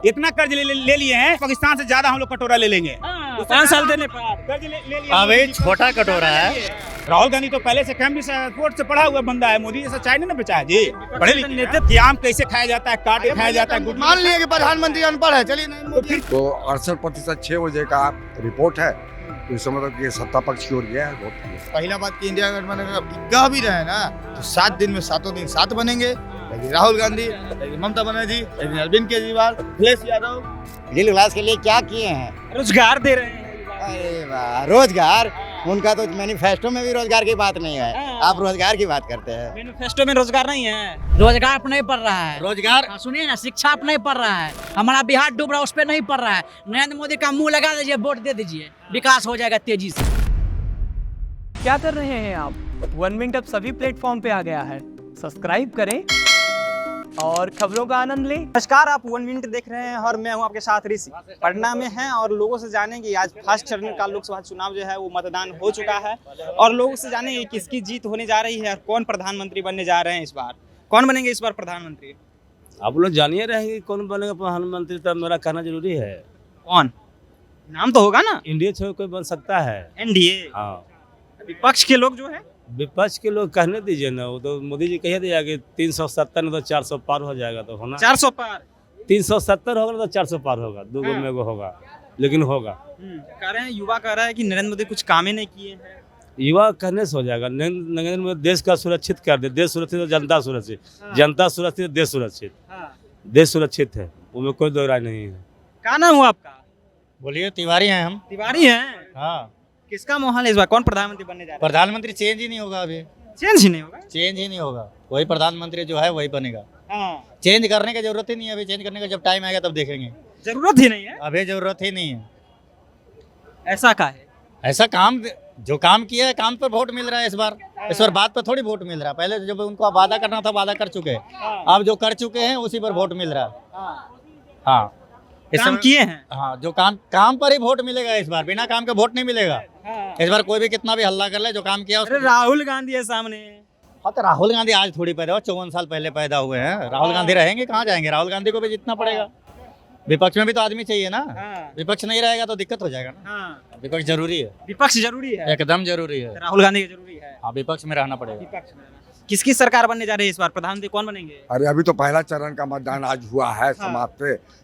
इतना कर्ज ले लिए हैं, पाकिस्तान से ज्यादा हम लोग कटोरा ले लेंगे। 5 साल देने पर कर्ज ले लिए। अभी छोटा कटोरा है। राहुल गांधी तो पहले से कैम्ब्रिज कोर्ट से पढ़ा हुआ बंदा है, मोदी जैसा चाय नहीं ना बेचा है जी। पढ़े लिखे नेता कि आम कैसे खाया जाता है, काट के खाया जाता है। मान लिए कि प्रधानमंत्री अनपढ़ है, चलिए तो 68% 6 बजे का रिपोर्ट है, तो इस मतलब कि सत्ता पक्ष की ओर गया है बहुत। पहला बात कि इंडिया गठबंधन कह भी रहे ना तो 7 दिन में 7 दिन 7 बनेंगे। लेकिन राहुल गांधी, लेकिन ममता बनर्जी, लेकिन अरविंद केजरीवाल, अखिलेश यादव मिडिल क्लास के लिए क्या किए हैं? रोजगार दे रहे हैं। अरे वाह, रोजगार। उनका तो मैनिफेस्टो में भी रोजगार की बात नहीं है, आप रोजगार की बात करते हैं। मैनिफेस्टो में रोजगार नहीं है। रोजगार पर नहीं पड़ रहा है। रोजगार सुनिए ना, शिक्षा पर नहीं पड़ रहा है। हमारा बिहार डूब रहा है, उस पर नहीं पड़ रहा है। नरेंद्र मोदी का मुंह लगा दीजिए, वोट दे दीजिए, विकास हो जाएगा तेजी से। क्या कर रहे हैं आप? 1 मिनट अब सभी प्लेटफॉर्म पे आ गया है। सब्सक्राइब करें और खबरों का आनंद लें। नमस्कार, आप 1 मिनट देख रहे हैं और मैं हूं आपके साथ ऋषि। पटना में हैं और लोगों से जानेंगे आज फर्स्ट चरण का लोकसभा चुनाव जो है वो मतदान हो चुका है और लोगों से जानेंगे किसकी जीत होने जा रही है और कौन प्रधानमंत्री बनने जा रहे हैं इस बार। कौन बनेंगे इस बार प्रधानमंत्री? आप लोग जानिए रहेंगे कौन बनेगा प्रधानमंत्री, तब मेरा कहना जरूरी है। कौन नाम तो होगा ना? इंडिया छोड़ कोई बन सकता है। एनडीए। हाँ, विपक्ष के लोग जो है, विपक्ष के लोग कहने दीजिए ना, वो तो मोदी जी कह दिया कि 370 नहीं तो 400 पार हो जाएगा, तो होना 400 पार। 370 होगा तो 400 पार होगा, 2 गो में एगो होगा, लेकिन होगा। कह रहे हैं, युवा कह रहा है कि नरेंद्र मोदी कुछ काम ही नहीं किए हैं। युवा कहने से हो जाएगा। नरेंद्र मोदी देश का सुरक्षित कर दे। देश सुरक्षित तो जनता सुरक्षित, जनता सुरक्षित देश सुरक्षित। देश सुरक्षित है, उनमें कोई दो राय नहीं है। क्या नाम हुआ आपका? बोलिए, तिवारी हैं हम। तिवारी हैं। हाँ, किसका माहौल है इस बार? कौन प्रधानमंत्री बनने जा रहा है? प्रधानमंत्री चेंज ही नहीं होगा। अभी चेंज ही नहीं होगा। चेंज ही नहीं होगा, वही प्रधानमंत्री जो है वही बनेगा। हाँ। चेंज करने की जरूरत ही नहीं है। अभी चेंज करने का जब टाइम आएगा तब देखेंगे। जरूरत ही नहीं है। अभी जरूरत ही नहीं है। ऐसा का है? ऐसा काम जो काम किया है, काम पर वोट मिल रहा है इस बार। इस बार बात पर थोड़ी वोट मिल रहा है। पहले जब उनको वादा करना था वादा कर चुके हैं, अब जो कर चुके हैं उसी पर वोट मिल रहा है। हाँ, काम किए हैं। हाँ, जो काम पर ही वोट मिलेगा इस बार, बिना काम के वोट नहीं मिलेगा। इस बार कोई भी कितना भी हल्ला कर ले, जो काम किया अरे राहुल गांधी है सामने। हाँ, तो राहुल गांधी आज थोड़ी पैदा हुआ, 54 साल पहले पैदा हुए हैं। राहुल गांधी रहेंगे, कहाँ जाएंगे? राहुल गांधी को भी जीतना पड़ेगा। विपक्ष में भी तो आदमी चाहिए ना। विपक्ष नहीं रहेगा तो दिक्कत हो जाएगा ना। विपक्ष जरूरी है। विपक्ष जरूरी है, एकदम जरूरी है। राहुल गांधी की जरूरी है। हाँ, विपक्ष में रहना पड़ेगा। विपक्ष में किसकी सरकार बनने जा रही है इस बार? प्रधानमंत्री कौन बनेंगे? अरे अभी तो पहला चरण का मतदान आज हुआ है समाप्त।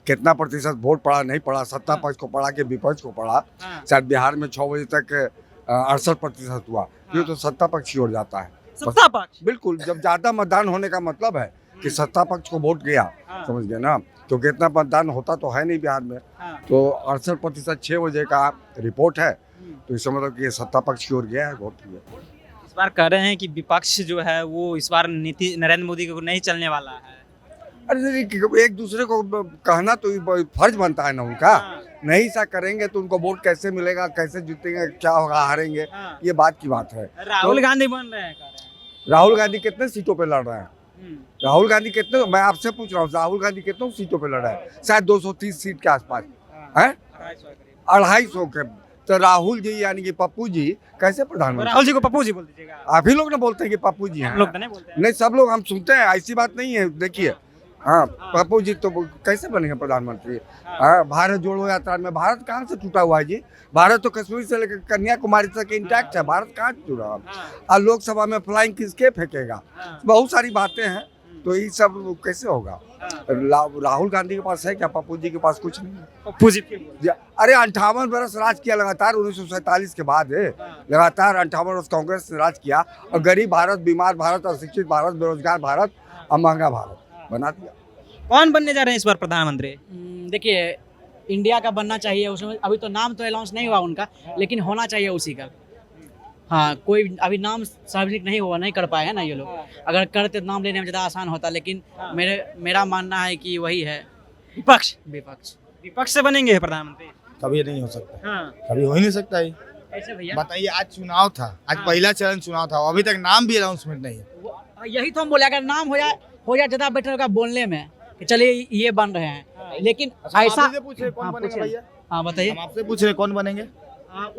कितना प्रतिशत वोट पड़ा नहीं पड़ा, सत्ता पक्ष को पड़ा कि विपक्ष को पड़ा, शायद बिहार में 6 बजे तक 68% हुआ। ये तो सत्ता पक्ष की ओर जाता है। सत्ता पक्ष बिल्कुल, जब ज्यादा मतदान होने का मतलब है कि सत्ता पक्ष को वोट गया, समझ गए ना। क्योंकि इतना मतदान होता तो है नहीं बिहार में। तो 68% 6 बजे का रिपोर्ट है, तो इस मतलब कि सत्ता पक्ष की ओर गया है वोट। इस बार कह रहे हैं कि विपक्ष जो है वो इस बार नीति नरेंद्र मोदी को नहीं चलने वाला है। अरे एक दूसरे को कहना तो फर्ज बनता है ना उनका। नहीं ऐसा करेंगे तो उनको वोट कैसे मिलेगा, कैसे जीतेंगे, क्या होगा, हारेंगे, ये बात की बात है। राहुल गांधी बन रहे हैं। राहुल गांधी कितने सीटों पे लड़ रहे हैं? राहुल गांधी कितने, मैं आपसे पूछ रहा हूँ, राहुल गांधी कितने सीटों पे लड़ रहे हैं? शायद 230 सीट के आसपास है, 250 के। तो राहुल जी यानी कि पप्पू जी कैसे प्रधानमंत्री? राहुल जी को पप्पू जी बोल दीजिएगा। आप ही लोग ना बोलते हैं कि पप्पू जी हैं। लोग तो नहीं बोलते हैं। नहीं, सब लोग हम सुनते हैं, ऐसी बात नहीं है। देखिए, हाँ, पप्पू जी तो कैसे बनेंगे प्रधानमंत्री? हाँ, भारत जोड़ो यात्रा में भारत कहाँ से टूटा हुआ है जी? भारत तो कश्मीर से लेकर कन्याकुमारी तक इंटैक्ट है। भारत कहाँ से जुड़ा? और लोकसभा में फ्लाइंग किसके फेंकेगा? बहुत सारी बातें हैं, तो ये सब कैसे होगा? राहुल गांधी के पास है क्या? पप्पू जी के पास कुछ नहीं है। पप्पू जी अरे 58 वर्ष राज किया लगातार, 1947 के बाद है लगातार 58 वर्ष कांग्रेस ने राज किया, और गरीब भारत, बीमार भारत, अशिक्षित भारत, बेरोजगार भारत और महंगा भारत बना दिया। कौन बनने जा रहे हैं इस बार प्रधानमंत्री? देखिए, इंडिया का बनना चाहिए। उसमें अभी तो नाम तो अनाउंस नहीं हुआ उनका, लेकिन होना चाहिए उसी का। हाँ, कोई अभी नाम सार्वजनिक नहीं हुआ, नहीं कर पाए हैं ना ये लोग। अगर करते नाम लेने में ज़्यादा आसान होता, लेकिन मेरा मानना है कि वही है विपक्ष। विपक्ष से बनेंगे प्रधानमंत्री? कभी नहीं हो सकता। हाँ। कभी हो ही नहीं सकता है। ऐसे भैया बताइए, आज चुनाव था, आज पहला चरण चुनाव था, अभी तक नाम भी अनाउंसमेंट नहीं है। यही तो हम बोले, अगर नाम हो जाए ज़्यादा बेटर होगा बोलने में कि चलिए ये बन रहे हैं, लेकिन ऐसा पूछ रहे कौन बनेगा भैया? हाँ बताइए। हम आपसे पूछ रहे कौन बनेंगे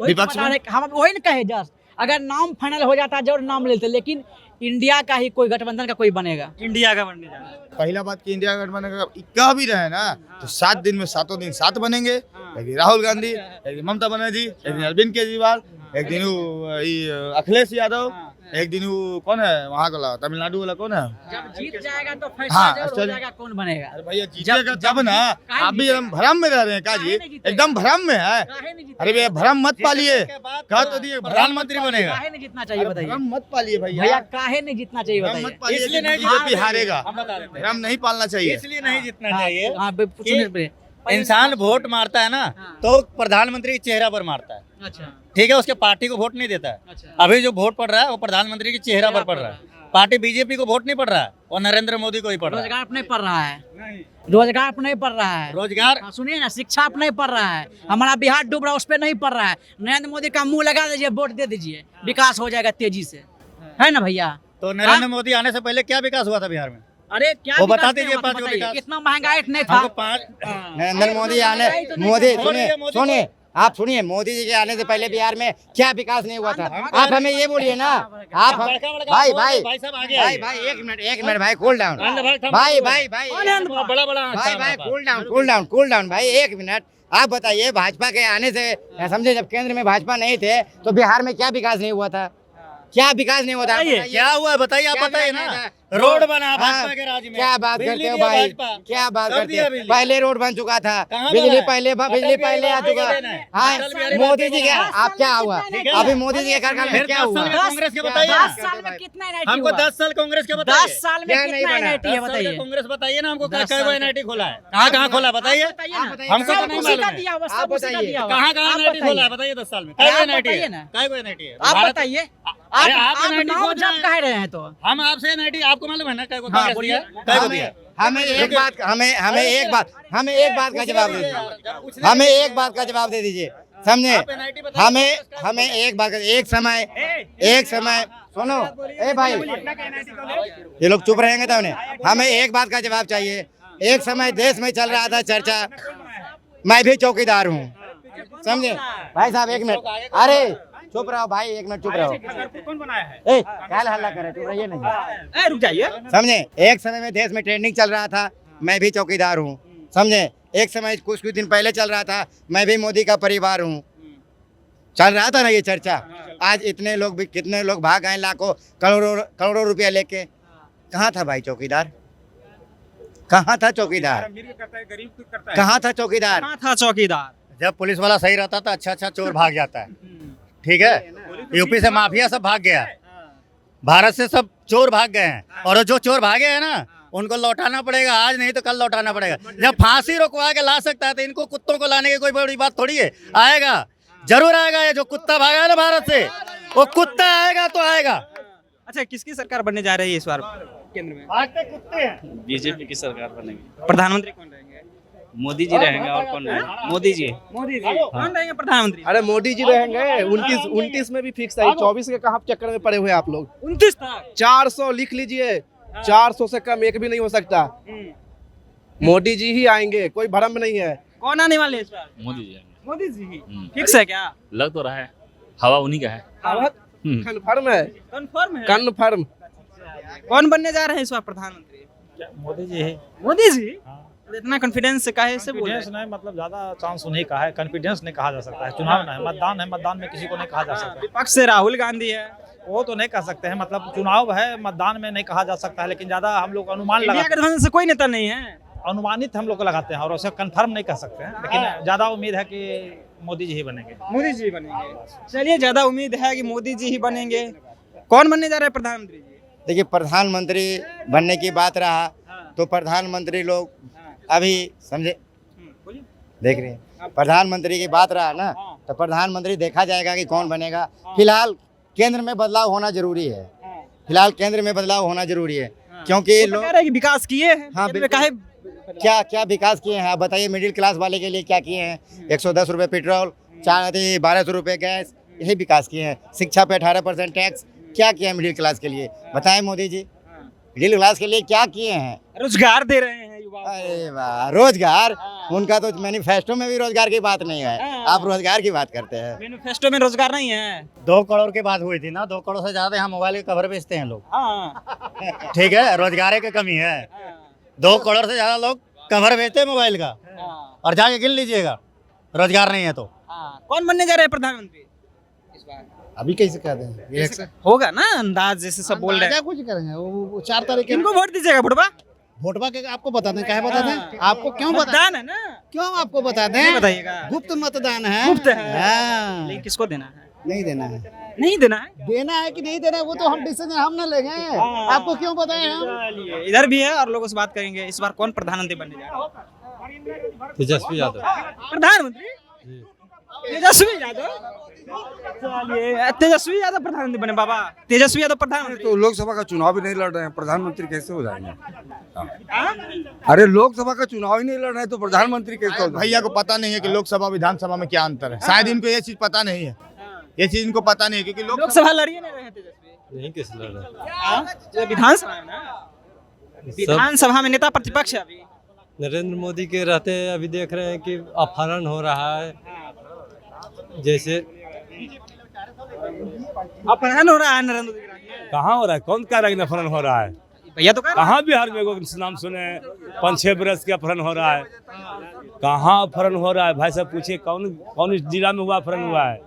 विपक्ष में? हम वही ना कहे, जस्ट अगर नाम फाइनल हो जाता है जरूर नाम लेते, लेकिन इंडिया का ही कोई गठबंधन का कोई बनेगा। इंडिया का बनने जा रहा है। पहला बात कि इंडिया गठबंधन का कह भी रहे ना तो 7 दिन में सातों दिन 7 बनेंगे। एक दिन राहुल गांधी, एक दिन ममता बनर्जी, एक दिन अरविंद केजरीवाल, एक दिन अखिलेश यादव, एक दिन कौन है वहाँ का तमिलनाडु वाला कौन है? जब जीत जाएगा तो हाँ, फैसला हो जाएगा कौन बनेगा। अरे भैया जीतेगा तब ना। आप भी एकदम भ्रम में रह रहे हैं का जी? एकदम भ्रम में है। अरे भैया भ्रम मत पालिए। कह तो दिए प्रधानमंत्री बनेगा। काहे नहीं जीतना चाहिए बताइए? भ्रम मत पालिए भैया। भैया काहे नहीं जीतना चाहिए भ्रम बताइए? मत पालिए। इसलिए नहीं बीजेपी हारेगा। भ्रम नहीं पालना चाहिए। इसलिए नहीं जीतना चाहिए। हाँ, सुनिए इंसान वोट मारता है ना तो प्रधानमंत्री के चेहरा पर मारता है। अच्छा ठीक है, उसके पार्टी को वोट नहीं देता है। अच्छा। अभी जो वोट पड़ रहा है वो प्रधानमंत्री के चेहरा पर पड़ रहा है। पार्टी बीजेपी को वोट नहीं पड़ रहा है और नरेंद्र मोदी को ही पड़ रहा है। रोजगार नहीं पड़ रहा है, रोजगार नहीं पड़ रहा है। रोजगार हाँ, सुनिए ना, शिक्षा पे नहीं पड़ रहा है। हमारा बिहार डूब रहा है, उस पर नहीं पड़ रहा है। नरेंद्र मोदी का मुंह लगा दीजिए, वोट दे दीजिए, विकास हो जाएगा तेजी से, है ना भैया? तो नरेंद्र मोदी आने से पहले क्या विकास हुआ था बिहार में? अरे क्या वो विकास बता नहीं दीजिए हुआ था 5 बताइए? विकास। इतना महंगाई नहीं था। हमको 5 नरेंद्र मोदी आने मोदी सुनिए आप सुनिए, मोदी जी के आने से पहले बिहार में क्या विकास नहीं हुआ था? आप हमें ये बोलिए ना। आप भाई एक मिनट भाई, कूल डाउन भाई कूल डाउन भाई, एक मिनट। आप बताइए, भाजपा के आने से समझे, जब केंद्र में भाजपा नहीं थे तो बिहार में क्या विकास नहीं हुआ था? क्या विकास नहीं होता? क्या हुआ बताइए, आप बताइए ना। रोड बना भाजपा के राज्य में। क्या बात करते हो भाई, क्या बात करते हो? पहले रोड बन चुका था, बिजली पहले आ चुका। हाँ, मोदी जी के आप क्या हुआ अभी? मोदी जी के कार्यकाल में क्या हुआ? कांग्रेस के बताइए। 10 साल में कितना एनआईटी हमको हुआ? 10 साल कांग्रेस के बताइए। 10 साल में कितना एनआईटी है बताइए? कांग्रेस बताइए ना हमको, कहाँ एनआईटी खोला है, कहाँ खोला है बताइए। हमको तो नहीं मालूम है। आप बताइए कहाँ एनआईटी खोला है बताइए 10 साल में। क्या एनआईटी है? आप बताइए। आप नाम जब कह रहे हैं तो हम आपसे एनआईटी, आपको मालूम है ना क्या हमें एक बात का जवाब दे दीजिए। हमें एक बात का जवाब दे दीजिए, समझे? हमें एक बात, एक समय सुनो, ए भाई ये लोग चुप रहेंगे तो उन्हें, हमें एक बात का जवाब चाहिए। एक समय देश में चल रहा था चर्चा, मैं भी चौकीदार हूँ, समझे? भाई साहब एक मिनट, अरे चुप रहो भाई, एक मिनट चुप रहो। कौन बनाया है? ए क्या हल्ला करे, चुप रहिए नहीं। रुक जाइए। समझे, एक समय में देश में ट्रेंडिंग चल रहा था, मैं भी चौकीदार हूँ, समझे? एक समय कुछ दिन पहले चल रहा था, मैं भी मोदी का परिवार हूँ, चल रहा था ना ये चर्चा। आज इतने लोग भी, कितने लोग भाग आए, लाखों करोड़ों रुपया लेके। कहाँ था भाई चौकीदार? कहाँ था चौकीदार? कहाँ था चौकीदार? कहाँ था चौकीदार? जब पुलिस वाला सही रहता था, अच्छा चोर भाग जाता है। ठीक है, यूपी से माफिया सब भाग गया, भारत से सब चोर भाग गए हैं, और जो चोर भागे हैं ना उनको लौटाना पड़ेगा, आज नहीं तो कल लौटाना पड़ेगा। जब फांसी रोकवा के ला सकता है तो इनको कुत्तों को लाने की कोई बड़ी बात थोड़ी है। आएगा, जरूर आएगा। ये जो कुत्ता भागा है ना भारत से, वो कुत्ता आएगा तो आएगा। अच्छा, किसकी सरकार बनने जा रही है इस बार केंद्र में? भागते कुत्ते हैं। बीजेपी की सरकार बनेगी। प्रधानमंत्री कौन रहेंगे? मोदी जी रहेंगे, और कौन रहेंगे? मोदी जी। कौन रहेंगे प्रधानमंत्री? अरे मोदी जी रहेंगे। 29 में भी फिक्स है, 24 के कहाँ चक्कर में पड़े हुए आप लोग? 29 तक 400 लिख लीजिए, 400 से कम एक भी नहीं हो सकता। मोदी जी ही आएंगे, कोई भ्रम नहीं है। कौन आने वाले हैं इस बार? मोदी जी आएंगे। मोदी जी ही फिक्स है क्या? लग तो रहा है, हवा उन्हीं का है। कन्फर्म है, कंफर्म है। कन्फर्म। कौन बनने जा रहे हैं इस बार प्रधानमंत्री? मोदी जी है। मोदी जी? इतना कॉन्फिडेंस से काहे से बोल रहे हैं? नहीं, मतलब ज्यादा चांस उन्हीं का है, कॉन्फिडेंस नहीं कहा जा सकता है। चुनाव है, मतदान में किसी को नहीं कहा जा सकता। विपक्ष से राहुल गांधी है। वो तो नहीं कह सकते हैं, मतलब चुनाव है, मतदान में नहीं कहा जा सकता है, लेकिन ज्यादा हम लोग अनुमान इंडिया गठबंधन से कोई नेता नहीं है, अनुमानित हम लोग लगाते हैं, और उसे कंफर्म नहीं कर सकते हैं, लेकिन ज्यादा उम्मीद है कि मोदी जी ही बनेंगे। मोदी जी बनेंगे। चलिए, ज्यादा उम्मीद है कि मोदी जी ही बनेंगे। कौन बनने जा रहे हैं प्रधानमंत्री जी? देखिए, प्रधानमंत्री बनने की बात रहा तो प्रधानमंत्री लोग अभी समझे, देख रहे हैं, प्रधानमंत्री की बात रहा ना तो प्रधानमंत्री देखा जाएगा कि कौन बनेगा। फिलहाल केंद्र में बदलाव होना जरूरी है, फिलहाल केंद्र में बदलाव होना जरूरी है, क्योंकि लोग विकास किए हैं। हाँ, क्या क्या विकास किए हैं आप बताइए? मिडिल क्लास वाले के लिए क्या किए हैं? 110 रुपये पेट्रोल, 1200 रुपये गैस, यही विकास किए हैं। शिक्षा पे 18% टैक्स, क्या किया है मिडिल क्लास के लिए? बताएं मोदी जी, मिडिल क्लास के लिए क्या किए हैं? रोजगार दे रहे हैं युवाओं अरे वाह, रोजगार, उनका तो मैनिफेस्टो में भी रोजगार की बात नहीं है, आप रोजगार की बात करते हैं। मैनिफेस्टो में रोजगार नहीं है। 2 करोड़ की बात हुई थी ना, 2 करोड़ से ज्यादा यहाँ मोबाइल के कवर बेचते हैं लोग। हाँ ठीक है, रोजगार की कमी है। 2 करोड़ से ज्यादा लोग कवर बेचते हैं मोबाइल का, और जाके गिन लीजिएगा, रोजगार नहीं है तो। कौन बनने जा रहे हैं प्रधानमंत्री इस बार? अभी कैसे कहते हैं इलेक्शन होगा ना अंदाज, जैसे सब बोल रहे हैं। कुछ करेंगे वो 4 तारीख के किनको वोट दीजिएगा बुढ़वा? वोटवा के आपको बता दें, क्या बता दें आपको, क्यों बता मतदान है ना, क्यों आपको बता नहीं दें, बताइएगा। गुप्त मतदान है, गुप्त है। हाँ। लेकिन किसको देना है? नहीं देना है, नहीं देना है। देना है कि नहीं देना है वो तो हम डिसीजन हम ना लेंगे, आपको क्यों बताएं हम। चलिए, इधर भी है और लोगों से बात करेंगे। इस बार कौन प्रधानमंत्री बनने जा रहा है? तेजस्वी यादव। प्रधानमंत्री तेजस्वी यादव। चलिए, तेजस्वी यादव प्रधानमंत्री बने बाबा, तेजस्वी यादव प्रधानमंत्री। तो लोकसभा का चुनाव भी नहीं लड़ रहे हैं, प्रधानमंत्री कैसे हो जाएंगे? अरे लोकसभा का चुनाव ही नहीं लड़ रहे हैं तो प्रधानमंत्री कैसे हो जाएंगे? भैया को पता नहीं है कि लोकसभा विधानसभा में क्या अंतर है, शायद इनको ये चीज पता नहीं है, ये चीज इनको पता नहीं है, क्योंकि लोकसभा लड़िए नहीं रहे हैं तेजस्वी। नहीं किस लड़ रहे विधानसभा है ना, विधानसभा में नेता प्रतिपक्ष है अभी। नरेंद्र मोदी के रहते अभी देख रहे हैं कि अपहरण हो रहा है, जैसे अपहरण हो रहा है नरेंद्र मोदी का। कहाँ हो रहा है, कौन कह रहा है कि अपहरण हो रहा है? भैया तो कह रहे हैं। कहाँ बिहार में नाम सुने 5-6 बरस के अपहरण हो रहा है? कहाँ अपहरण हो रहा है भाई साहब, पूछिए कौन कौन जिला में हुआ अपहरण हुआ है?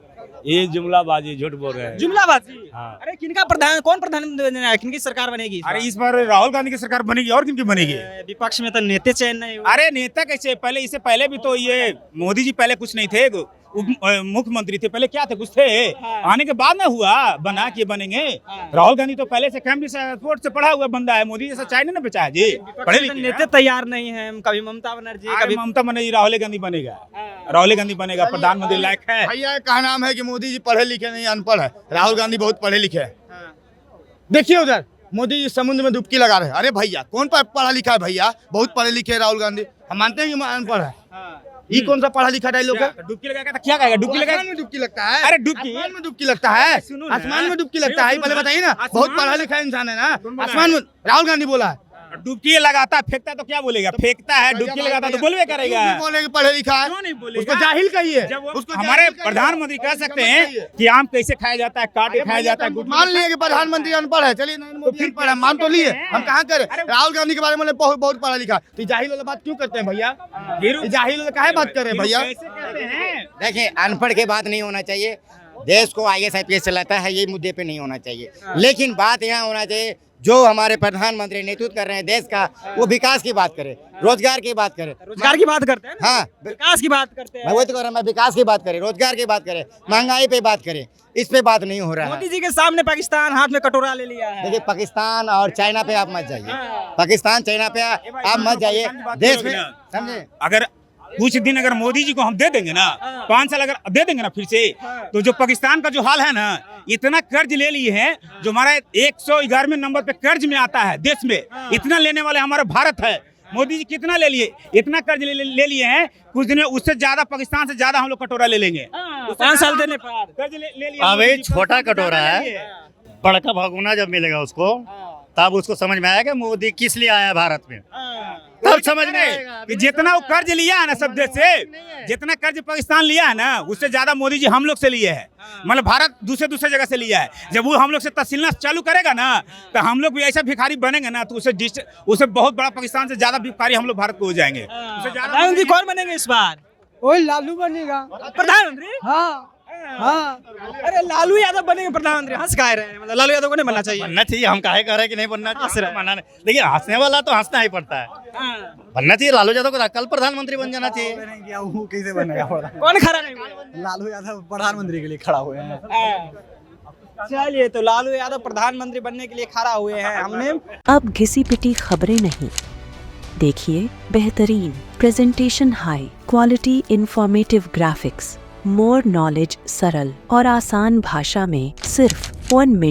ये जुमलाबाजी, झूठ बोल रहे हैं। जुमलाबाजी। हाँ। अरे किनका कौन प्रधानमंत्री बनेगा, किनकी सरकार बनेगी? अरे इस बार राहुल गांधी की सरकार बनेगी, और किनकी बनेगी? विपक्ष में तो नेता चयन नहीं हुआ। अरे नेता कैसे, पहले इससे पहले भी तो ये मोदी जी पहले कुछ नहीं थे, मुख्यमंत्री थे, पहले क्या थे, कुछ थे। आने के बाद ना हुआ बना के बनेंगे। राहुल गांधी तो पहले से फैमिली सपोर्ट से पढ़ा हुआ बंदा है, मोदी जैसा चाय नहीं ना बेचा है जी, पढ़े लिखे नेता तैयार नहीं है। कभी ममता बनर्जी, कभी ममता बनर्जी, राहुल गांधी बनेगा, राहुल गांधी बनेगा, प्रधानमंत्री लायक है। भैया का नाम है कि मोदी जी पढ़े लिखे नहीं, अनपढ़ है, राहुल गांधी बहुत पढ़े लिखे हैं। देखिए उधर मोदी जी समुद्र में डुबकी लगा रहे हैं। अरे भैया कौन पढ़ा लिखा है? भैया बहुत पढ़े लिखे है राहुल गांधी, हम मानते हैं कि अनपढ़ है। ये कौन सा पढ़ा लिखा लोग है? डुबकी लगाएगा तो क्या कहेगा? डुबकी लगाएगा, आसमान में डुबकी लगता है। अरे डुबकी, आसमान में डुबकी लगता है, आसमान में डुबकी लगता है, पहले बताइए ना, बहुत पढ़ा लिखा इंसान है ना, आसमान में राहुल गांधी बोला है। डुबकी लगाता फेंकता तो क्या बोलेगा? फेंकता है, डुबकी लगाता तो बोलवे करेगा। बोलेगा पढ़े लिखा है, क्यों नहीं बोलेगा? उसको जाहिल कहिए। उसको हमारे प्रधानमंत्री कह सकते हैं कि आम कैसे खाया जाता है, काट के खाया जाता है। मान लिए कि प्रधानमंत्री अनपढ़ है, चलिए नरेंद्र मोदी अनपढ़ है, मान तो लिए, हम कहाँ करें? राहुल गांधी के बारे में बहुत बहुत पढ़ा लिखा, तो जाहिल वाला बात क्यों करते हैं भैया? जाहिल वाला काहे बात कर रहे हैं भैया? देखिए, अनपढ़ के बात नहीं होना चाहिए, देश को IAS IPS चलाता है, ये मुद्दे पे नहीं होना चाहिए। लेकिन बात यहाँ होना चाहिए, जो हमारे प्रधानमंत्री नेतृत्व कर रहे हैं देश का, वो विकास की बात करें, रोजगार की बात करें। रोजगार की बात करते हैं, हाँ, विकास की बात करते हैं। मैं वही तो कह रहा हूँ, मैं विकास की बात करें, रोजगार की बात करें, महंगाई पे बात करें, इस पे बात नहीं हो रहा है। मोदी जी के सामने पाकिस्तान हाथ में कटोरा ले लिया है। देखिए, पाकिस्तान और चाइना पे आप मत जाइए, पाकिस्तान चाइना पे आप मत जाइए, देश में समझे। अगर कुछ दिन अगर मोदी जी को हम दे देंगे ना, 5 साल अगर दे देंगे ना फिर से, तो जो पाकिस्तान का जो हाल है ना, इतना कर्ज ले लिए हैं, जो हमारा 111वें नंबर पे कर्ज में आता है देश में, इतना लेने वाले हमारा भारत है। मोदी जी कितना ले लिए? इतना कर्ज ले लिए हैं, कुछ दिन में उससे ज्यादा, पाकिस्तान से ज्यादा हम लोग कटोरा ले लेंगे। 5 साल देने पर कर्ज ले लिया। अभी छोटा कटोरा है, बड़का भगोना जब मिलेगा उसको, तब उसको समझ में आएगा मोदी किस लिए आया है भारत में, तब समझ में आएगा कि जितना वो कर्ज लिया है ना सब देश से, जितना कर्ज पाकिस्तान लिया है ना, उससे ज्यादा मोदी जी हम लोग से लिए है। मतलब भारत दूसरे जगह से लिया है। जब वो हम लोग से तहसीलना चालू करेगा ना, तो हम लोग भी ऐसा भिखारी बनेंगे ना, तो उसे बहुत बड़ा, पाकिस्तान से ज्यादा भिखारी हम लोग भारत को हो जाएंगे। प्रधानमंत्री कौन बनेंगे इस बार? वही लालू बनेगा प्रधानमंत्री। हाँ। अरे लालू यादव बनेंगे प्रधानमंत्री, हंस कह रहे हैं, मतलब लालू यादव को नहीं बनना चाहिए। बनना चाहिए, हम काहे कह रहे हैं कि नहीं बनना चाहिए? देखिए, हंसने वाला तो हंसना ही पड़ता है, बनना चाहिए। लालू यादव को कल प्रधानमंत्री बन जाना चाहिए। वो कैसे बनेगा? कौन खड़ा नहीं हुआ? लालू यादव प्रधानमंत्री के लिए खड़ा हुए हैं। चलिए, तो लालू यादव प्रधानमंत्री बनने के लिए खड़ा हुए हैं। हमने अब घिसी पिटी खबरें नहीं, देखिए बेहतरीन presentation, high quality informative graphics, more knowledge, सरल और आसान भाषा में, सिर्फ 1 मिनट।